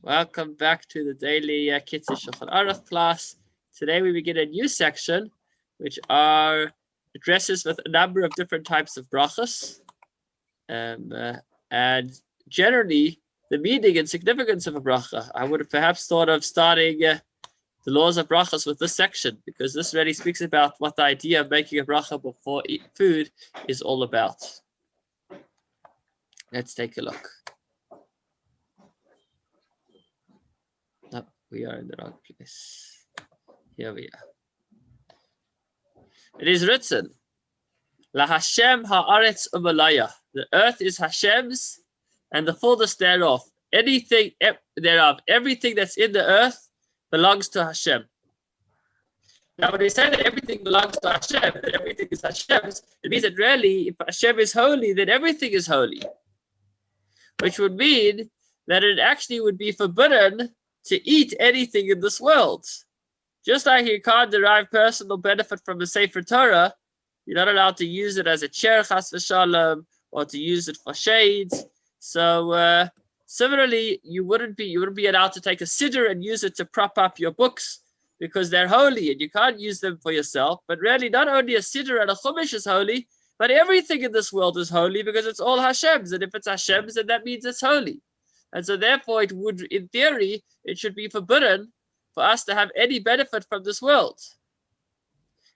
Welcome back to the daily Kitzur Shulchan Aruch class. Today we begin a new section, which addresses with a number of different types of brachas, and generally the meaning and significance of a bracha. I would have perhaps thought of starting the laws of brachas with this section, because this really speaks about what the idea of making a bracha before food is all about. Let's take a look. No, we are in the wrong place. Here we are. It is written, La Hashem haaretz u'malaya. The earth is Hashem's and the fullness thereof. Anything thereof, everything that's in the earth belongs to Hashem. Now, when we say that everything belongs to Hashem, that everything is Hashem's, it means that really, if Hashem is holy, then everything is holy. Which would mean that it actually would be forbidden to eat anything in this world. Just like you can't derive personal benefit from a Sefer Torah, you're not allowed to use it as a chair, chas v'shalom, or to use it for shades. So similarly, you wouldn't be allowed to take a siddur and use it to prop up your books because they're holy and you can't use them for yourself. But really, not only a siddur and a chumash is holy, but everything in this world is holy because it's all Hashem's. And if it's Hashem's, then that means it's holy. And so therefore, it would, in theory, it should be forbidden for us to have any benefit from this world.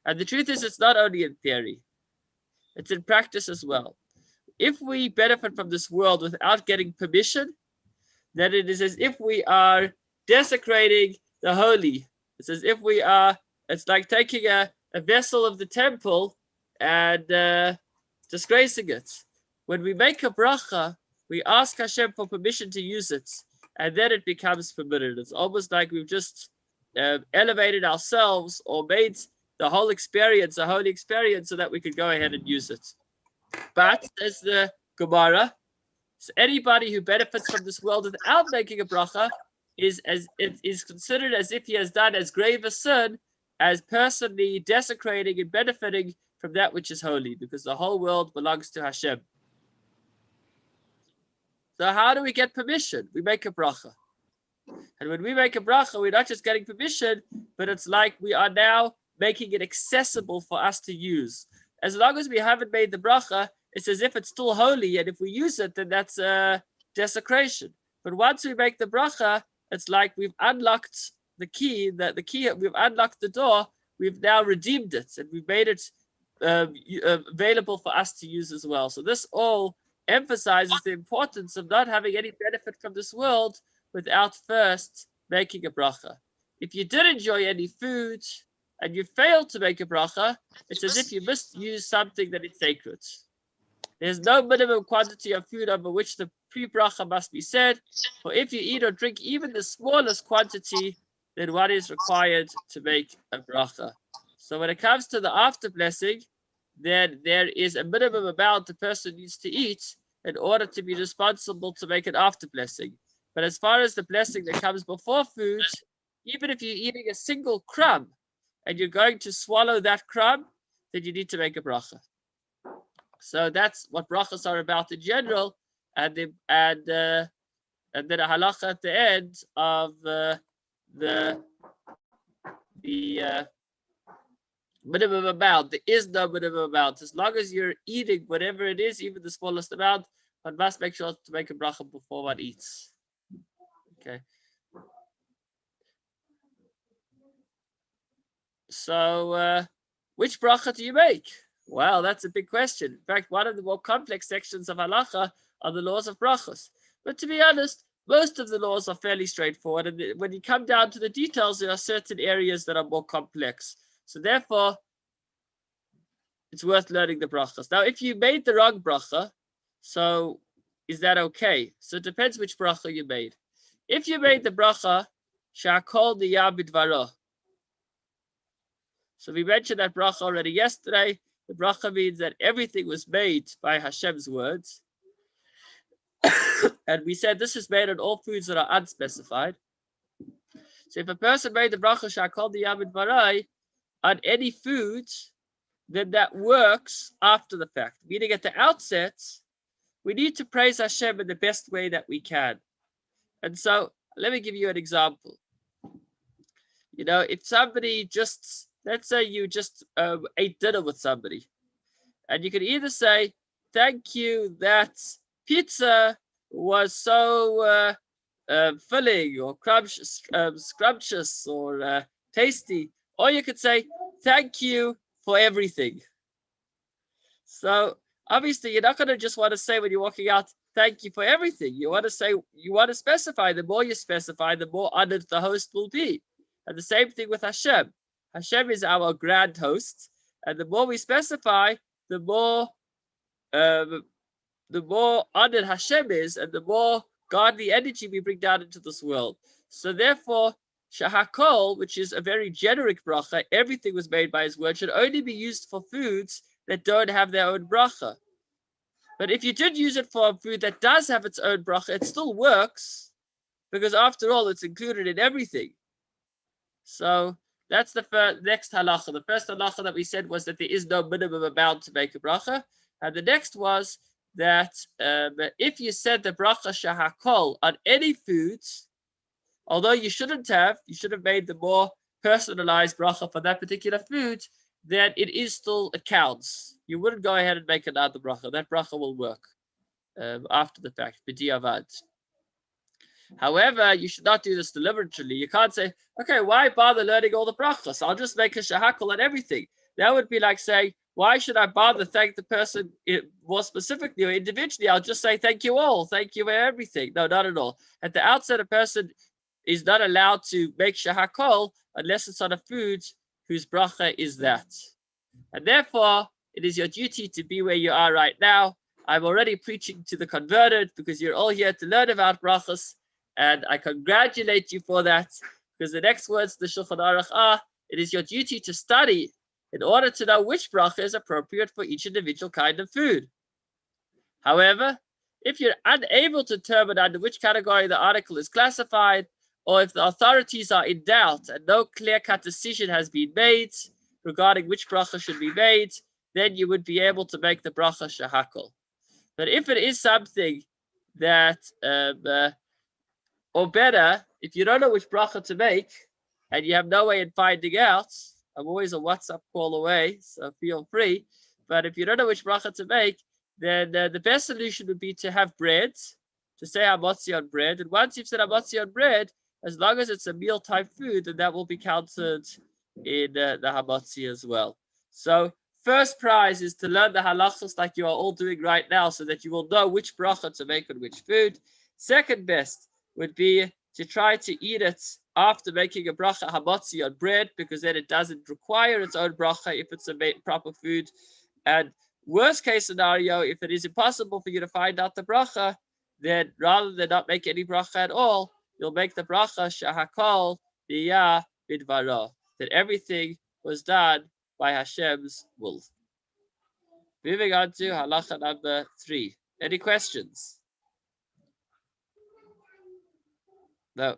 And the truth is, it's not only in theory, it's in practice as well. If we benefit from this world without getting permission, then it is as if we are desecrating the holy. It's as if it's like taking a vessel of the temple and disgracing it. When we make a bracha, we ask Hashem for permission to use it, and then it becomes permitted. It's almost like we've just elevated ourselves or made the whole experience a holy experience so that we could go ahead and use it. But as the Gemara, so anybody who benefits from this world without making a bracha is considered as if he has done as grave a sin as personally desecrating and benefiting from that which is holy, because the whole world belongs to Hashem. So how do we get permission? We make a bracha. And when we make a bracha, we're not just getting permission, but it's like we are now making it accessible for us to use. As long as we haven't made the bracha, it's as if it's still holy, and if we use it, then that's a desecration. But once we make the bracha, it's like we've unlocked the key, we've unlocked the door, we've now redeemed it, and we've made it available for us to use as well. So this all emphasizes the importance of not having any benefit from this world without first making a bracha. If you did enjoy any food and you failed to make a bracha, it's as if you misused something that is sacred. There's no minimum quantity of food over which the pre-bracha must be said, for if you eat or drink even the smallest quantity, then what is required to make a bracha. So when it comes to the after blessing, then there is a minimum amount the person needs to eat in order to be responsible to make an after blessing. But as far as the blessing that comes before food, even if you're eating a single crumb and you're going to swallow that crumb, then you need to make a bracha. So that's what brachas are about in general, and then a halacha at the end of the minimum amount. There is no minimum amount. As long as you're eating whatever it is, even the smallest amount, one must make sure to make a bracha before one eats. Okay. So, which bracha do you make? Well, that's a big question. In fact, one of the more complex sections of halacha are the laws of brachas. But to be honest, most of the laws are fairly straightforward. And when you come down to the details, there are certain areas that are more complex. So therefore, it's worth learning the brachas. Now, if you made the wrong bracha, so is that okay? So it depends which bracha you made. If you made the bracha, shakol niyah bidvaro. So we mentioned that bracha already yesterday. The bracha means that everything was made by Hashem's words. And we said this is made on all foods that are unspecified. So if a person made the bracha shakol niyah bidvaro on any food, then that works after the fact. Meaning at the outset, we need to praise Hashem in the best way that we can. And so let me give you an example. You know, if somebody just, let's say you just ate dinner with somebody, and you can either say, thank you, that pizza was so filling or scrumptious or tasty, or you could say, thank you for everything. So obviously, you're not going to just want to say when you're walking out, thank you for everything. You want to say, you want to specify. The more you specify, the more honored the host will be. And the same thing with Hashem. Hashem is our grand host. And the more we specify, the more honored Hashem is, and the more godly energy we bring down into this world. So therefore, Shahakol, which is a very generic bracha, everything was made by his word, should only be used for foods that don't have their own bracha. But if you did use it for a food that does have its own bracha, it still works, because after all, it's included in everything. So that's the next halacha. The first halacha that we said was that there is no minimum amount to make a bracha. And the next was that if you said the bracha shahakol on any foods, although you should have made the more personalized bracha for that particular food, then it still counts. You wouldn't go ahead and make another bracha. That bracha will work after the fact, b'diavad. However, you should not do this deliberately. You can't say, okay, why bother learning all the brachas? I'll just make a shahakol on everything. That would be like saying, why should I bother thank the person more specifically or individually? I'll just say thank you all. Thank you for everything. No, not at all. At the outset, a person is not allowed to make shahakol unless it's on a food whose bracha is that. And therefore, it is your duty to be where you are right now. I'm already preaching to the converted because you're all here to learn about brachas. And I congratulate you for that, because the next words, the Shulchan Aruch are, it is your duty to study in order to know which bracha is appropriate for each individual kind of food. However, if you're unable to determine under which category the article is classified, or if the authorities are in doubt and no clear-cut decision has been made regarding which bracha should be made, then you would be able to make the bracha shahakol. But if it is something that or better, if you don't know which bracha to make and you have no way in finding out, I'm always a WhatsApp call away, so feel free. But if you don't know which bracha to make, then the best solution would be to have bread, to say hamotzi on bread. And once you've said hamotzi on bread, as long as it's a meal type food, then that will be counted in the hamotzi as well. So first prize is to learn the halachos like you are all doing right now, so that you will know which bracha to make on which food. Second best would be to try to eat it after making a bracha hamotzi on bread, because then it doesn't require its own bracha if it's a proper food. And worst case scenario, if it is impossible for you to find out the bracha, then rather than not make any bracha at all, you'll make the bracha shahakol biyah bidvara, that everything was done by Hashem's will. Moving on to halacha number 3. Any questions? No.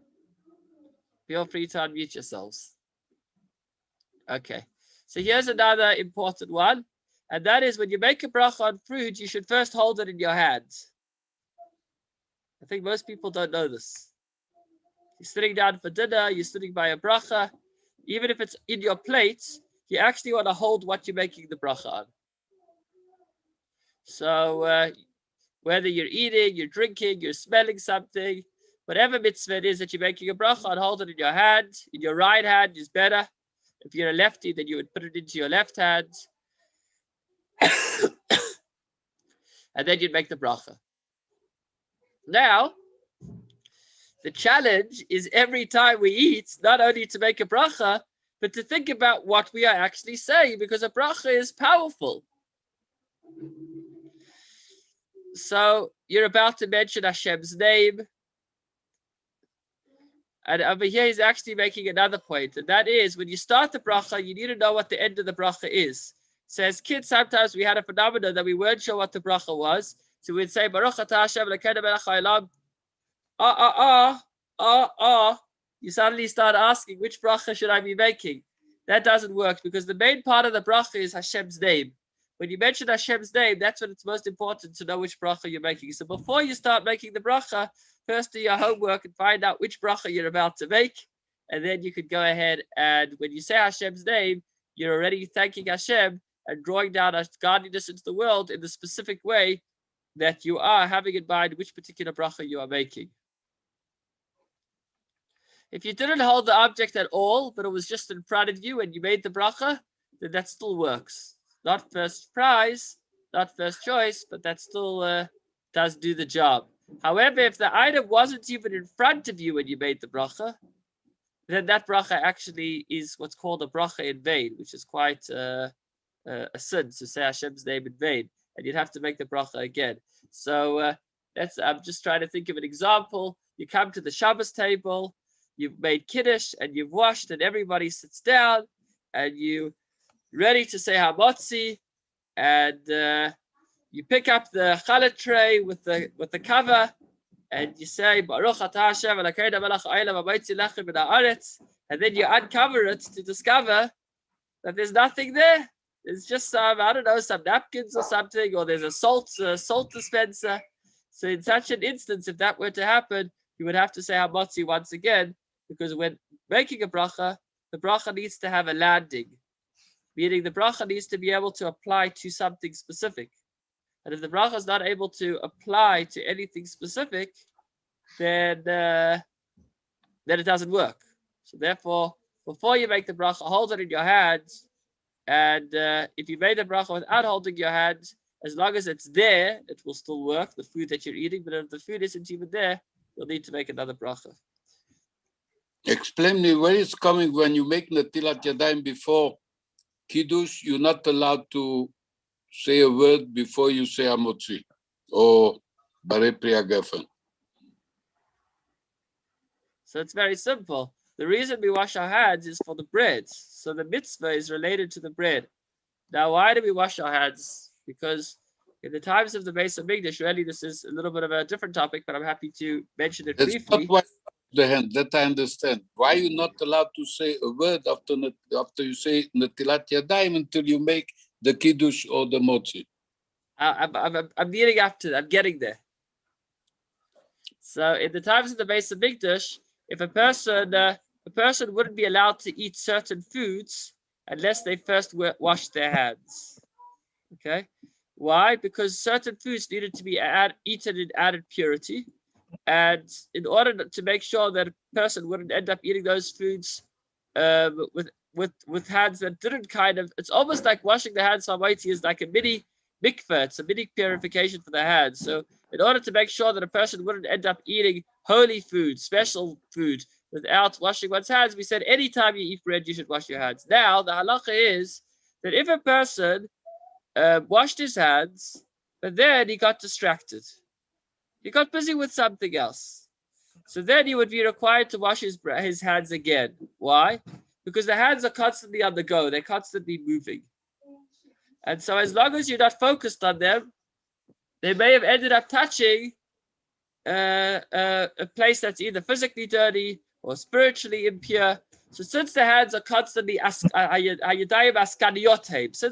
Feel free to unmute yourselves. Okay. So here's another important one. And that is, when you make a bracha on fruit, you should first hold it in your hands. I think most people don't know this. You're sitting down for dinner, you're sitting by a bracha. Even if it's in your plate, you actually want to hold what you're making the bracha on. So whether you're eating, you're drinking, you're smelling something, whatever mitzvah it is that you're making a bracha on, hold it in your hand. In your right hand is better. If you're a lefty, then you would put it into your left hand. And then you'd make the bracha. Now, the challenge is every time we eat, not only to make a bracha, but to think about what we are actually saying, because a bracha is powerful. So you're about to mention Hashem's name. And over here, he's actually making another point, and that is, when you start the bracha, you need to know what the end of the bracha is. So as kids, sometimes we had a phenomenon that we weren't sure what the bracha was. So we'd say, Baruch atah Hashem Elokeinu melech haolam. You suddenly start asking, which bracha should I be making? That doesn't work, because the main part of the bracha is Hashem's name. When you mention Hashem's name, that's when it's most important to know which bracha you're making. So before you start making the bracha, first do your homework and find out which bracha you're about to make, and then you could go ahead and when you say Hashem's name, you're already thanking Hashem and drawing down His godliness into the world in the specific way that you are having in mind which particular bracha you are making. If you didn't hold the object at all, but it was just in front of you and you made the bracha, then that still works. Not first prize, not first choice, but that still does do the job. However, if the item wasn't even in front of you when you made the bracha, then that bracha actually is what's called a bracha in vain, which is quite a sin to say Hashem's name in vain, and you'd have to make the bracha again. So I'm just trying to think of an example. You come to the Shabbos table, you've made kiddush and you've washed, and everybody sits down, and you ready to say hamotzi, and you pick up the challah tray with the cover, and you say Baruch atah Hashem Elokeinu melech ha'olam hamotzii lechem min haaretz, and then you uncover it to discover that there's nothing there. There's just some napkins or something, or there's a salt dispenser. So in such an instance, if that were to happen, you would have to say hamotzi once again, because when making a bracha, the bracha needs to have a landing, meaning the bracha needs to be able to apply to something specific. And if the bracha is not able to apply to anything specific, then it doesn't work. So therefore, before you make the bracha, hold it in your hands. And if you made the bracha without holding your hands, as long as it's there, it will still work, the food that you're eating. But if the food isn't even there, you'll need to make another bracha. Explain me where it's coming when you make Netilat Yadayim before Kiddush, you're not allowed to say a word before you say Hamotzi or Barei Pri Hagafen. So it's very simple. The reason we wash our hands is for the bread. So the mitzvah is related to the bread. Now, why do we wash our hands? Because in the times of the Beis Hamikdash, really this is a little bit of a different topic, but I'm happy to mention it briefly. That's not why the hand, that I understand. Why are you not allowed to say a word after you say Netilat Yadayim until you make the Kiddush or the Motzi? I'm leading up to that. I'm getting there. So in the times of the Beis Hamikdash, if a person wouldn't be allowed to eat certain foods unless they first wash their hands. Okay? Why? Because certain foods needed to be eaten in added purity. And in order to make sure that a person wouldn't end up eating those foods with hands that didn't it's almost like washing the hands for Hamotzi is like a mini mikveh. It's a mini purification for the hands. So in order to make sure that a person wouldn't end up eating holy food, special food, without washing one's hands, we said anytime you eat bread, you should wash your hands. Now, the halacha is that if a person washed his hands, but then he got distracted, he got busy with something else, so then he would be required to wash his hands again. Why? Because the hands are constantly on the go. They're constantly moving. And so as long as you're not focused on them, they may have ended up touching a place that's either physically dirty or spiritually impure. So since the hands are constantly since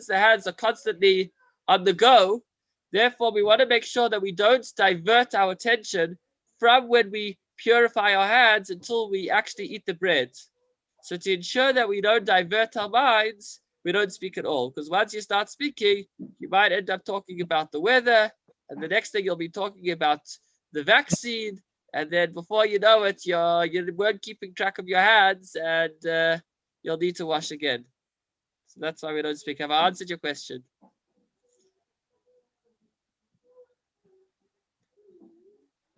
the hands are constantly on the go, therefore we want to make sure that we don't divert our attention from when we purify our hands until we actually eat the bread. So to ensure that we don't divert our minds, we don't speak at all. Because once you start speaking, you might end up talking about the weather, and the next thing you'll be talking about the vaccine, and then before you know it, you weren't keeping track of your hands, and you'll need to wash again. So that's why we don't speak. Have I answered your question?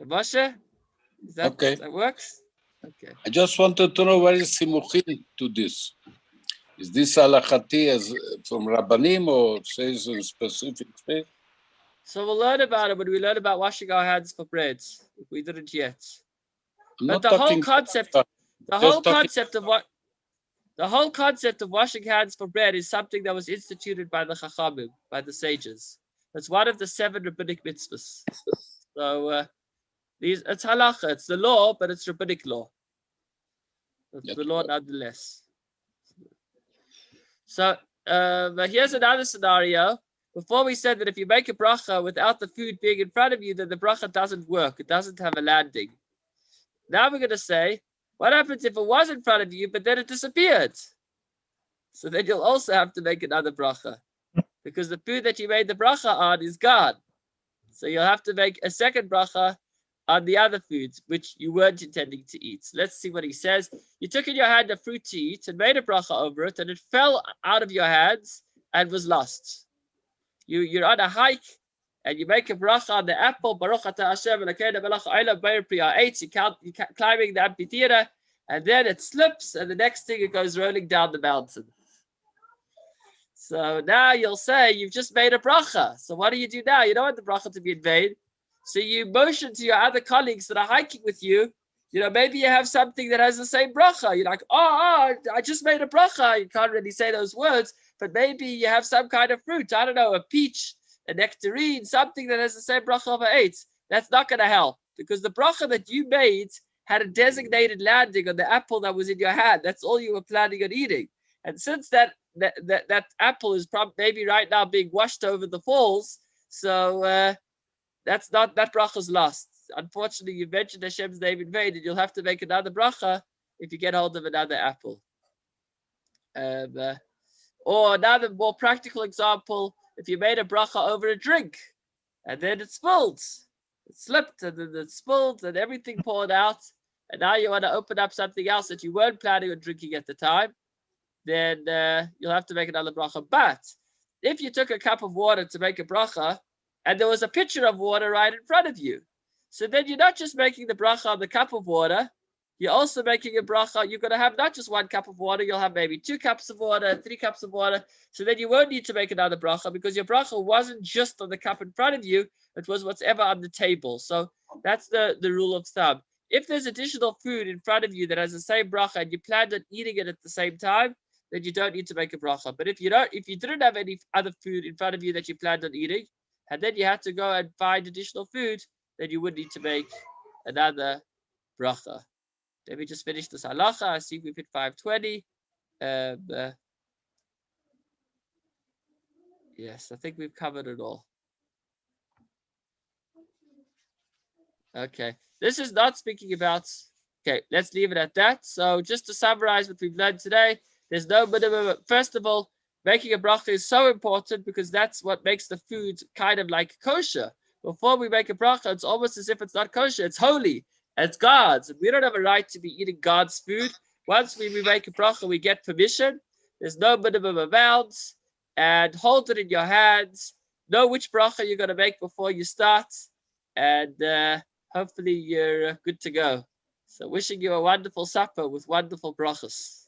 Moshe? Okay. That works? Okay. I just wanted to know where is Simuchin to this. Is this halachati as from Rabbanim or says in specific space? So we'll learn about it when we learn about washing our hands for bread, if we didn't yet. But the whole concept of washing hands for bread is something that was instituted by the Chachamim, by the sages. That's one of the 7 rabbinic mitzvahs. So it's halacha, it's the law, but it's rabbinic law. It's the law nonetheless. So here's another scenario. Before we said that if you make a bracha without the food being in front of you, then the bracha doesn't work. It doesn't have a landing. Now we're going to say, what happens if it was in front of you, but then it disappeared? So then you'll also have to make another bracha, because the food that you made the bracha on is gone. So you'll have to make a second bracha on the other foods, which you weren't intending to eat. So let's see what he says. You took in your hand a fruit to eat and made a bracha over it, and it fell out of your hands and was lost. You're on a hike, and you make a bracha on the apple, Baruch Atah Hashem Elokeinu melech haolam ba'er pri ha'etz. You're climbing the amphitheater, and then it slips, and the next thing it goes rolling down the mountain. So now you'll say you've just made a bracha. So what do you do now? You don't want the bracha to be in vain. So you motion to your other colleagues that are hiking with you. Maybe you have something that has the same bracha. You're like, I just made a bracha. You can't really say those words, but maybe you have some kind of fruit. I don't know, a peach, a nectarine, something that has the same bracha of eitz. That's not going to help, because the bracha that you made had a designated landing on the apple that was in your hand. That's all you were planning on eating. And since that apple is probably maybe right now being washed over the falls, so that bracha's lost. Unfortunately, you mentioned Hashem's name in vain, and you'll have to make another bracha if you get hold of another apple. Or another more practical example, if you made a bracha over a drink, and then it spilled, it slipped, and then it spilled, and everything poured out, and now you want to open up something else that you weren't planning on drinking at the time, then you'll have to make another bracha. But if you took a cup of water to make a bracha, and there was a pitcher of water right in front of you, so then you're not just making the bracha on the cup of water, you're also making a bracha. You're going to have not just one cup of water, you'll have maybe 2 cups of water, 3 cups of water. So then you won't need to make another bracha, because your bracha wasn't just on the cup in front of you, it was whatever on the table. So that's the rule of thumb. If there's additional food in front of you that has the same bracha and you planned on eating it at the same time, then you don't need to make a bracha. But if you didn't have any other food in front of you that you planned on eating, and then you had to go and find additional food, then you would need to make another bracha. Let me just finish this halacha. I see we've hit 5:20. Yes, I think we've covered it all. Okay, this is not speaking about. Okay, let's leave it at that. So just to summarize what we've learned today, there's no minimum. First of all, making a bracha is so important, because that's what makes the food kind of like kosher. Before we make a bracha, it's almost as if it's not kosher. It's holy. It's God's. And we don't have a right to be eating God's food. Once we make a bracha, we get permission. There's no minimum amounts. And hold it in your hands. Know which bracha you're going to make before you start. And hopefully you're good to go. So wishing you a wonderful supper with wonderful brachas.